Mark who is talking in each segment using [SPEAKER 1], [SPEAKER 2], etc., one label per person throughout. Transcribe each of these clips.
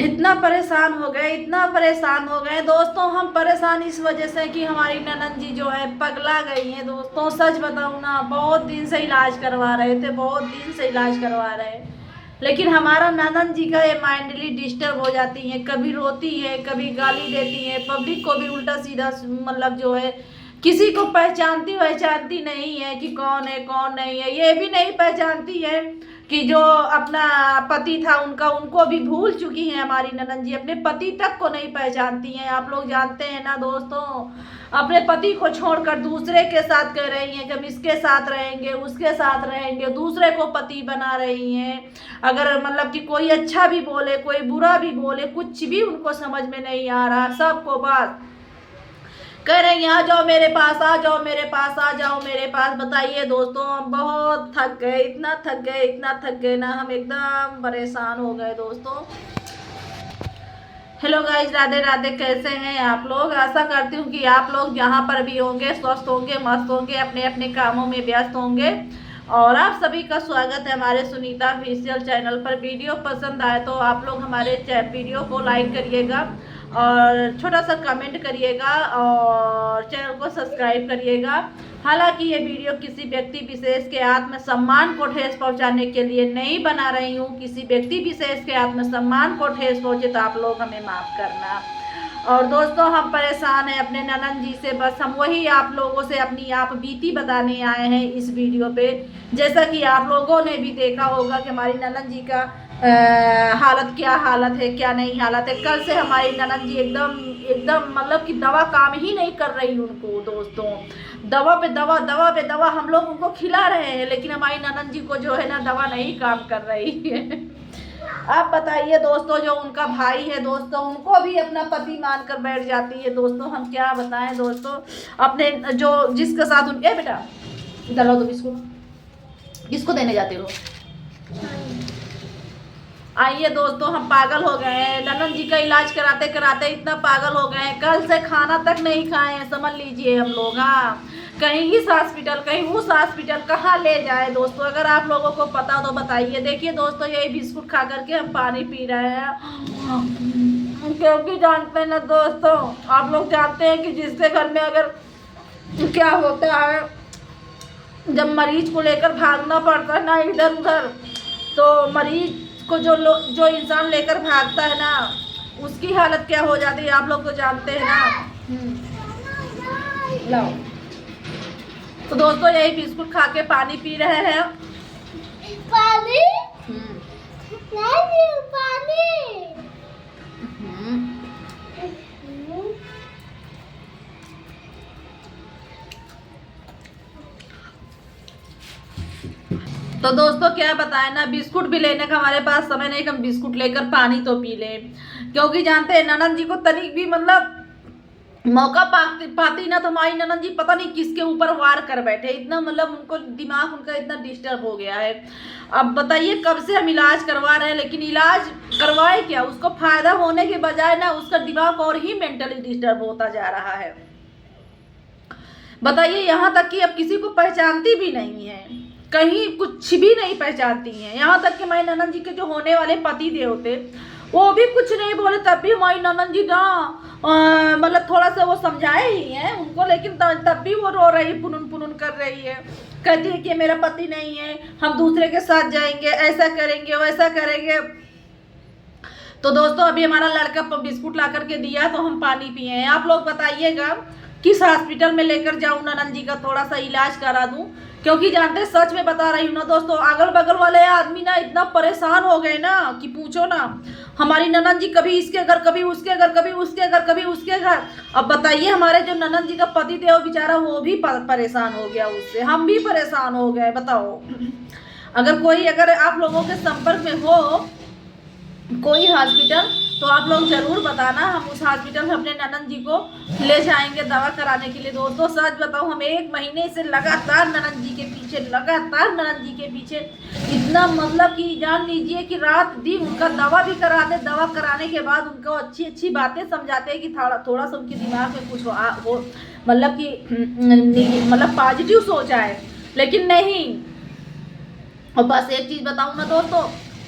[SPEAKER 1] इतना परेशान हो गए, इतना परेशान हो गए दोस्तों। हम परेशान इस वजह से कि हमारी ननद जी जो है पगला गई है दोस्तों। सच बताऊं ना, बहुत दिन से इलाज करवा रहे थे, बहुत दिन से इलाज करवा रहे हैं, लेकिन हमारा ननद जी का ये माइंडली डिस्टर्ब हो जाती है। कभी रोती है, कभी गाली देती है, पब्लिक को भी उल्टा सीधा मतलब जो है किसी को पहचानती नहीं है कि कौन है कौन नहीं है। ये भी नहीं पहचानती है कि जो अपना पति था उनका, उनको भी भूल चुकी हैं हमारी ननद जी। अपने पति तक को नहीं पहचानती हैं। आप लोग जानते हैं ना दोस्तों, अपने पति को छोड़कर दूसरे के साथ कह रही हैं कि हम इसके साथ रहेंगे, उसके साथ रहेंगे, दूसरे को पति बना रही हैं। अगर मतलब कि कोई अच्छा भी बोले, कोई बुरा भी बोले, कुछ भी उनको समझ में नहीं आ रहा। सबको बस कह रहे हैं आ जाओ मेरे पास, आ जाओ मेरे पास, आ जाओ मेरे पास। बताइए दोस्तों, हम बहुत थक गए, इतना थक गए, इतना थक गए ना, हम एकदम परेशान हो गए दोस्तों। Hello guys, Radhe Radhe. कैसे हैं आप लोग? आशा करती हूँ कि आप लोग जहाँ पर भी होंगे स्वस्थ होंगे, मस्त होंगे, अपने अपने कामों में व्यस्त होंगे। और आप सभी का स्वागत है हमारे सुनीता ऑफिशियल चैनल पर। वीडियो पसंद आए तो आप लोग हमारे वीडियो को लाइक करिएगा और छोटा सा कमेंट करिएगा और चैनल को सब्सक्राइब करिएगा। हालांकि ये वीडियो किसी व्यक्ति विशेष के आत्मसम्मान को ठेस पहुंचाने के लिए नहीं बना रही हूँ। किसी व्यक्ति विशेष के आत्मसम्मान को ठेस पहुंचे तो आप लोग हमें माफ़ करना। और दोस्तों, हम परेशान हैं अपने ननद जी से। बस हम वही आप लोगों से अपनी आप बीती बताने आए हैं इस वीडियो पे। जैसा कि आप लोगों ने भी देखा होगा कि हमारी ननद जी का हालत क्या हालत है, क्या नहीं हालत है। कल से हमारी ननद जी एकदम एकदम मतलब कि दवा काम ही नहीं कर रही उनको दोस्तों। दवा पे दवा, दवा पे दवा हम लोग उनको खिला रहे हैं, लेकिन हमारी ननद जी को जो है ना दवा नहीं काम कर रही है। आप बताइए दोस्तों, जो उनका भाई है दोस्तों, उनको भी अपना पति मानकर बैठ जाती है दोस्तों। हम क्या बताएं दोस्तों, अपने जो जिसके साथ उनके बेटा इधर लो, तुम इसको किसको देने जाते हो? आइए दोस्तों, हम पागल हो गए हैं। ननद जी का इलाज कराते कराते इतना पागल हो गए हैं, कल से खाना तक नहीं खाए हैं, समझ लीजिए हम लोग। हाँ, कहीं इस हॉस्पिटल, कहीं उस हॉस्पिटल, कहाँ ले जाए दोस्तों? अगर आप लोगों को पता हो तो बताइए। देखिए दोस्तों, यही बिस्कुट खा करके हम पानी पी रहे हैं, क्योंकि जानते हैं ना दोस्तों, आप लोग जानते हैं कि जिसके घर में अगर क्या होता है, जब मरीज को लेकर भागना पड़ता है ना इधर उधर, तो मरीज को जो इंसान लेकर भागता है ना, उसकी हालत क्या हो जाती है आप लोग तो जानते हैं ना। लाओ तो दोस्तों, यही बिस्कुट खा के पानी पी रहे हैं। पानी पानी। तो दोस्तों क्या बताएं ना, बिस्कुट भी लेने का हमारे पास समय नहीं कि हम बिस्कुट लेकर पानी तो पी लें, क्योंकि जानते हैं ननद जी को तनिक भी मतलब मौका पाती ना तो हमारी ननद जी पता नहीं किसके ऊपर वार कर बैठे। इतना मतलब उनको दिमाग उनका इतना डिस्टर्ब हो गया है। अब बताइए, कब से हम इलाज करवा रहे हैं, लेकिन इलाज करवाए क्या, उसको फायदा होने के बजाय ना उसका दिमाग और ही मेंटली डिस्टर्ब होता जा रहा है। बताइए, यहाँ तक कि अब किसी को पहचानती भी नहीं है, कहीं कुछ भी नहीं पहचानती हैं। यहाँ तक कि हमारी ननद जी के जो होने वाले पति देव थे वो भी कुछ नहीं बोले, तब भी हमारी ननद जी ना मतलब थोड़ा सा वो समझाए ही हैं उनको, लेकिन तब भी वो रो रही, पुनन पुनन कर रही है। कहती है कि मेरा पति नहीं है, हम दूसरे के साथ जाएंगे, ऐसा करेंगे, वैसा करेंगे। तो दोस्तों, अभी हमारा लड़का बिस्कुट ला करके दिया तो हम पानी पिए हैं। आप लोग बताइएगा किस हॉस्पिटल में लेकर जाऊं ननद जी का, थोड़ा सा इलाज करा दूं, क्योंकि जानते सच में बता रही हूँ ना दोस्तों, अगल बगल वाले आदमी ना इतना परेशान हो गए ना कि पूछो ना। हमारी ननद जी कभी इसके घर, कभी उसके घर, कभी उसके घर, कभी उसके घर। अब बताइए, हमारे जो ननद जी का पति देव बेचारा वो भी परेशान हो गया उससे, हम भी परेशान हो गए। बताओ, अगर आप लोगों के संपर्क में हो कोई हॉस्पिटल तो आप लोग जरूर बताना, हम उस हॉस्पिटल में अपने ननद जी को ले जाएंगे दवा कराने के लिए। दोस्तों सच बताऊं, हम 1 महीने से लगातार ननद जी के पीछे इतना मतलब कि जान लीजिए कि रात दिन उनका दवा भी कराते, दवा कराने के बाद उनको अच्छी अच्छी बातें समझाते हैं कि थोड़ा सा उनके दिमाग में कुछ हो मतलब कि मतलब पॉजिटिव सोच आए, लेकिन नहीं। और बस एक चीज़ बताऊँ ना दोस्तों,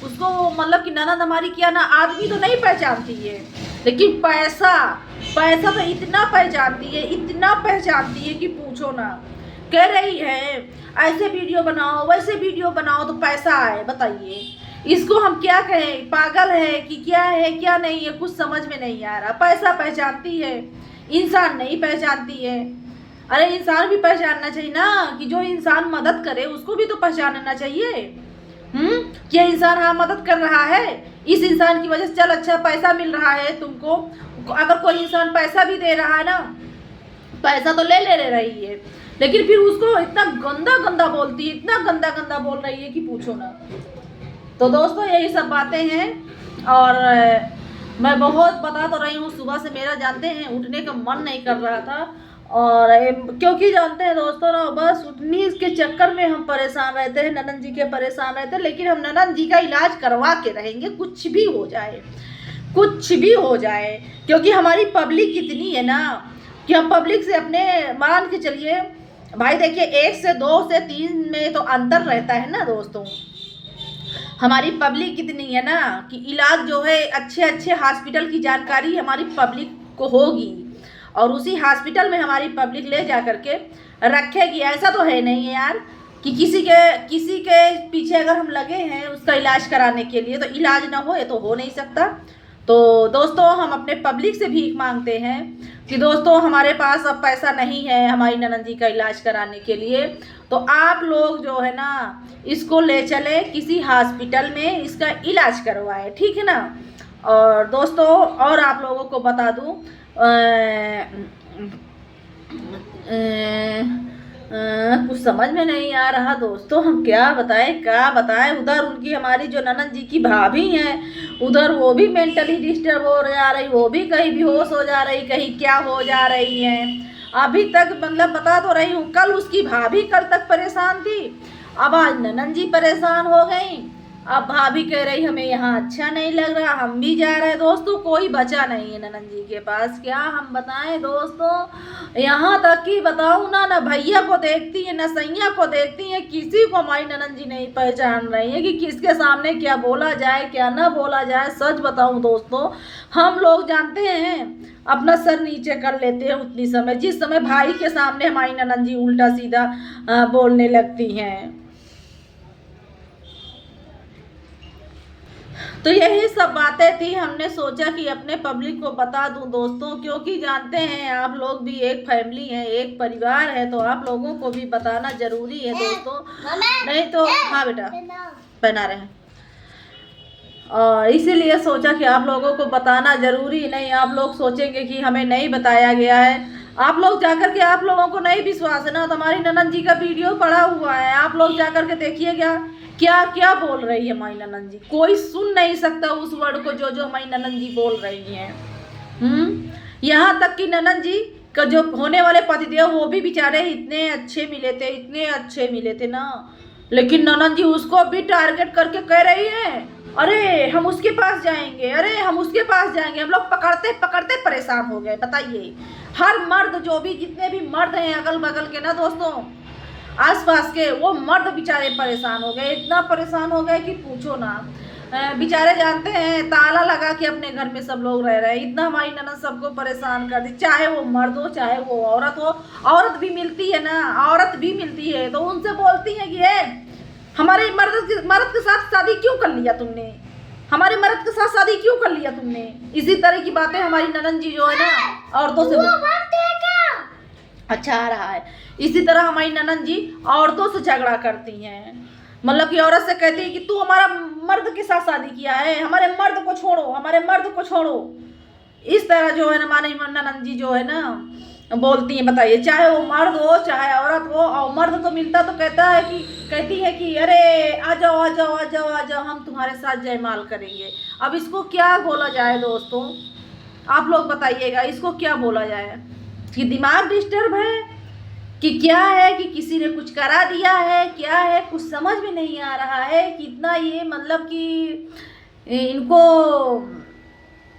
[SPEAKER 1] उसको मतलब कि ननद हमारी क्या ना आदमी तो नहीं पहचानती है, लेकिन पैसा तो इतना पहचानती है, इतना पहचानती है कि पूछो ना। कह रही है ऐसे वीडियो बनाओ वैसे वीडियो बनाओ तो पैसा आए। बताइए इसको हम क्या कहें, पागल है कि क्या है क्या नहीं है, कुछ समझ में नहीं आ रहा। पैसा पहचानती है, इंसान नहीं पहचानती है। अरे इंसान भी पहचानना चाहिए ना, कि जो इंसान मदद करे उसको भी तो पहचानना चाहिए। क्या इंसान हाँ मदद कर रहा है, इस इंसान की वजह से चल अच्छा पैसा मिल रहा है तुमको। अगर कोई इंसान पैसा भी दे रहा है ना, पैसा तो ले रही है, लेकिन फिर उसको इतना गंदा बोलती है, इतना गंदा बोल रही है कि पूछो ना। तो दोस्तों यही सब बातें हैं। और मैं बहुत बता तो रही हूँ, सुबह से मेरा जानते हैं उठने का मन नहीं कर रहा था, और क्योंकि जानते हैं दोस्तों ना, बस उठनी के चक्कर में हम परेशान रहते हैं, ननद जी के परेशान रहते हैं। लेकिन हम ननद जी का इलाज करवा के रहेंगे, कुछ भी हो जाए, कुछ भी हो जाए, क्योंकि हमारी पब्लिक कितनी है ना कि हम पब्लिक से अपने मान के चलिए भाई। देखिए 1 से 2 से 3 में तो अंतर रहता है ना दोस्तों। हमारी पब्लिक कितनी है ना कि इलाज जो है अच्छे हॉस्पिटल की जानकारी हमारी पब्लिक को होगी, और उसी हॉस्पिटल में हमारी पब्लिक ले जा करके रखेगी। ऐसा तो है नहीं है यार कि किसी के पीछे अगर हम लगे हैं उसका इलाज कराने के लिए, तो इलाज ना हो, ये तो हो नहीं सकता। तो दोस्तों हम अपने पब्लिक से भीख मांगते हैं कि दोस्तों हमारे पास अब पैसा नहीं है हमारी ननद जी का इलाज कराने के लिए, तो आप लोग जो है ना इसको ले चले किसी हॉस्पिटल में, इसका इलाज करवाए, ठीक है ना। और दोस्तों और आप लोगों को बता दूं, कुछ समझ में नहीं आ रहा दोस्तों, हम क्या बताएं। उधर उनकी हमारी जो ननद जी की भाभी हैं, उधर वो भी मेंटली डिस्टर्ब हो जा रही, वो भी कहीं बेहोश हो जा रही, कहीं क्या हो जा रही है। अभी तक मतलब बता तो रही हूँ, कल उसकी भाभी कल तक परेशान थी, अब आज ननद जी परेशान हो गई। अब भाभी कह रही हमें यहाँ अच्छा नहीं लग रहा, हम भी जा रहे हैं। दोस्तों कोई बचा नहीं है ननद जी के पास, क्या हम बताएं दोस्तों। यहाँ तक कि बताऊँ ना भैया को देखती है, ना सैया को देखती है, किसी को हमारी ननद जी नहीं पहचान रही है कि किसके सामने क्या बोला जाए क्या ना बोला जाए। सच बताऊँ दोस्तों, हम लोग जानते हैं अपना सर नीचे कर लेते हैं उतनी समय, जिस समय भाई के सामने हमारी ननद जी उल्टा सीधा बोलने लगती हैं। तो यही सब बातें थी, हमने सोचा कि अपने पब्लिक को बता दूं दोस्तों, क्योंकि जानते हैं आप लोग भी एक फैमिली है, एक परिवार है, तो आप लोगों को भी बताना जरूरी है दोस्तों। नहीं तो हाँ बेटा पहना रहे हैं, और इसीलिए सोचा कि आप लोगों को बताना जरूरी। नहीं आप लोग सोचेंगे कि हमें नहीं बताया गया है, आप लोग जाकर के, आप लोगों को नहीं विश्वास है ना, तो हमारी ननद जी का वीडियो पड़ा हुआ है, आप लोग जाकर के देखिएगा क्या क्या बोल रही है हमारी ननद जी। कोई सुन नहीं सकता उस वर्ड को जो हमारी ननद जी बोल रही हैं। यहाँ तक कि ननद जी का जो होने वाले पतिदेव वो भी बेचारे इतने अच्छे मिले थे ना, लेकिन ननद जी उसको भी टारगेट करके कह रही है अरे हम उसके पास जाएंगे, अरे हम उसके पास जाएंगे। हम लोग पकड़ते पकड़ते परेशान हो गए। बताइए हर मर्द, जो भी जितने भी मर्द हैं अगल बगल के ना दोस्तों, आसपास के, वो मर्द बेचारे परेशान हो गए, इतना परेशान हो गए कि पूछो ना। बेचारे जानते हैं ताला लगा के अपने घर में सब लोग रह रहे हैं, इतना हमारी ननद सबको परेशान कर दी। चाहे वो मर्द हो चाहे वो औरत हो, औरत भी मिलती है ना, औरत भी मिलती है, तो उनसे बोलती है कि हमारे मर्द के साथ शादी क्यों कर लिया तुमने, हमारे मर्द के साथ शादी क्यों कर लिया तुमने। इसी तरह की बातें हमारी ननद जी जो है ना औरतों से अच्छा आ रहा है, इसी तरह हमारी ननद जी औरतों से झगड़ा करती हैं। मतलब कि औरत से कहती है कि तू हमारा मर्द के साथ शादी किया है, हमारे मर्द को छोड़ो, हमारे मर्द को छोड़ो। इस तरह जो है ना हमारी ननद जी जो है ना बोलती हैं। बताइए चाहे वो मर्द हो चाहे औरत हो, और मर्द तो मिलता तो कहती है कि अरे आ जाओ आ जाओ आ जाओ आ जाओ, हम तुम्हारे साथ जयमाल करेंगे। अब इसको क्या बोला जाए दोस्तों, आप लोग बताइएगा, इसको क्या बोला जाए कि दिमाग डिस्टर्ब है कि क्या है, कि किसी ने कुछ करा दिया है, क्या है, कुछ समझ में नहीं आ रहा है। कितना ये मतलब कि इनको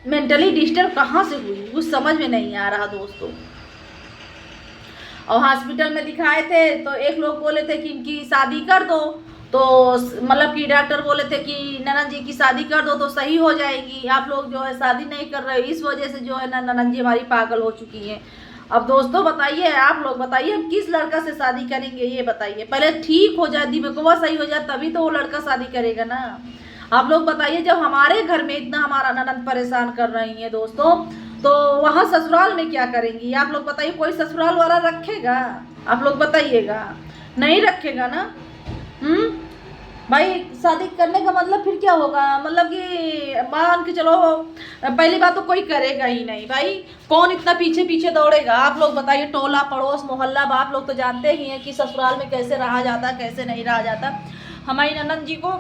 [SPEAKER 1] मेंटली डिस्टर्ब कहाँ से हुई, कुछ समझ में नहीं आ रहा दोस्तों। और हॉस्पिटल में दिखाए थे तो एक लोग बोले थे कि इनकी शादी कर दो, तो मतलब कि डॉक्टर बोले थे कि ननद जी की शादी कर दो तो सही हो जाएगी। आप लोग जो है शादी नहीं कर रहे हो, इस वजह से जो है ना ननद जी हमारी पागल हो चुकी हैं। अब दोस्तों बताइए, आप लोग बताइए, हम किस लड़का से शादी करेंगे ये बताइए। पहले ठीक हो जाए, दिमागवा सही हो जाए, तभी तो वो लड़का शादी करेगा ना। आप लोग बताइए, जब हमारे घर में इतना हमारा ननद परेशान कर रही है दोस्तों, तो वहाँ ससुराल में क्या करेंगी। आप लोग बताइए, कोई ससुराल वाला रखेगा? आप लोग बताइएगा, नहीं रखेगा ना। भाई शादी करने का मतलब फिर क्या होगा, मतलब कि मान के चलो पहली बात तो कोई करेगा ही नहीं भाई, कौन इतना पीछे पीछे दौड़ेगा। आप लोग बताइए, टोला पड़ोस मोहल्ला आप लोग तो जानते ही हैं कि ससुराल में कैसे रहा जाता, कैसे नहीं रहा जाता। हमारी ननद जी को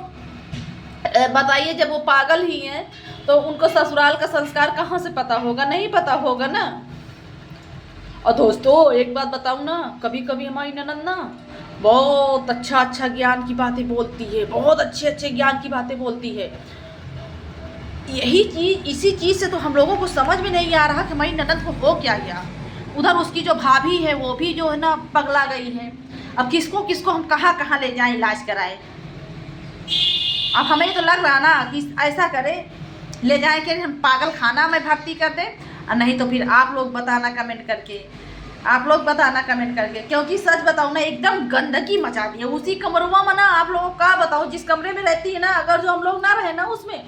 [SPEAKER 1] बताइए, जब वो पागल ही हैं तो उनको ससुराल का संस्कार कहाँ से पता होगा, नहीं पता होगा ना। और दोस्तों एक बात बताऊँ ना, कभी कभी हमारी ननद ना बहुत अच्छा ज्ञान की बातें बोलती है, बहुत अच्छे ज्ञान की बातें बोलती है। यही चीज़, इसी चीज़ से तो हम लोगों को समझ में नहीं आ रहा कि हमारी ननद को हो क्या गया। उधर उसकी जो भाभी है वो भी जो है ना पगला गई है। अब किसको किसको हम कहाँ ले जाएं इलाज कराए। अब हमें तो लग रहा ना कि ऐसा करें, ले जाए कि हम पागल खाना में भर्ती कर दें, और नहीं तो फिर आप लोग बताना कमेंट करके, आप लोग बताना कमेंट करके। क्योंकि सच बताऊँ ना, एकदम गंदगी मचा दी है उसी कमरुआ में ना। आप लोगों को क्या बताऊँ, जिस कमरे में रहती है ना, अगर जो हम लोग ना रहे ना उसमें,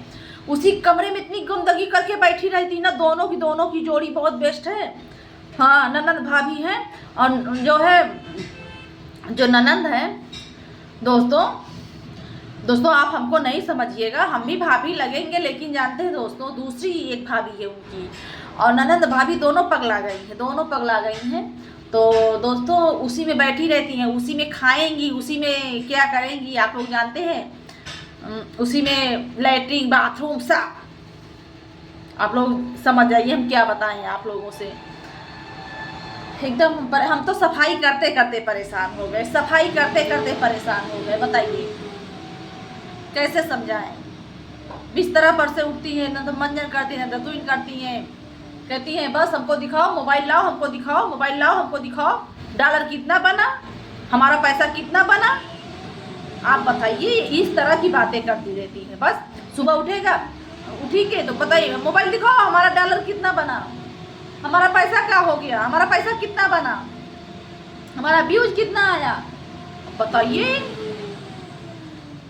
[SPEAKER 1] उसी कमरे में इतनी गंदगी करके बैठी रहती ना। दोनों की जोड़ी बहुत बेस्ट है। हाँ, ननद भाभी है, और जो है जो ननद है दोस्तों आप हमको नहीं समझिएगा, हम भी भाभी लगेंगे, लेकिन जानते हैं दोस्तों, दूसरी एक भाभी है उनकी, और ननद भाभी दोनों पगला गई हैं। तो दोस्तों उसी में बैठी रहती हैं, उसी में खाएंगी, उसी में क्या करेंगी, आप लोग जानते हैं। उसी में लैट्रिन बाथरूम सब। आप लोग समझ जाइए, हम क्या बताएं आप लोगों से। एकदम हम तो सफाई करते करते परेशान हो गए, बताइए कैसे समझाएं। बिस्तरा पर से उठती है ना तो मंजन करती है, ना दतुइन करती हैं, कहती हैं बस हमको दिखाओ मोबाइल, लाओ हमको दिखाओ, डॉलर कितना बना, हमारा पैसा कितना बना। आप बताइए, इस तरह की बातें करती रहती है। बस सुबह उठी के तो बताइए मोबाइल दिखाओ, हमारा डॉलर कितना बना, हमारा पैसा क्या हो गया, हमारा पैसा कितना बना, हमारा व्यूज कितना आया, बताइए।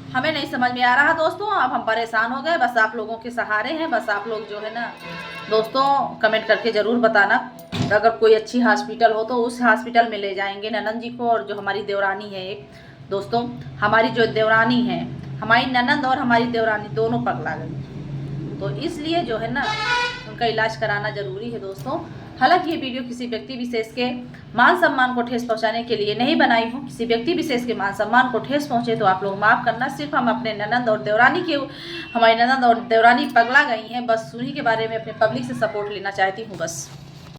[SPEAKER 1] हमें नहीं समझ में आ रहा दोस्तों, अब हम परेशान हो गए। बस आप लोगों के सहारे हैं, बस आप लोग जो है ना दोस्तों कमेंट करके ज़रूर बताना। अगर कोई अच्छी हॉस्पिटल हो तो उस हॉस्पिटल में ले जाएंगे ननद जी को। और जो हमारी देवरानी है एक दोस्तों, हमारी जो देवरानी है, हमारी ननद और हमारी देवरानी दोनों पगला गई, तो इसलिए जो है ना उनका इलाज कराना ज़रूरी है दोस्तों। हालांकि ये वीडियो किसी व्यक्ति विशेष के मान सम्मान को ठेस पहुंचाने के लिए नहीं बनाई हूँ। किसी व्यक्ति विशेष के मान सम्मान को ठेस पहुंचे तो आप लोग माफ़ करना। सिर्फ हम अपने ननद और देवरानी के, हमारी ननद और देवरानी पगला गई हैं, बस उन्हीं के बारे में अपने पब्लिक से सपोर्ट लेना चाहती हूँ बस।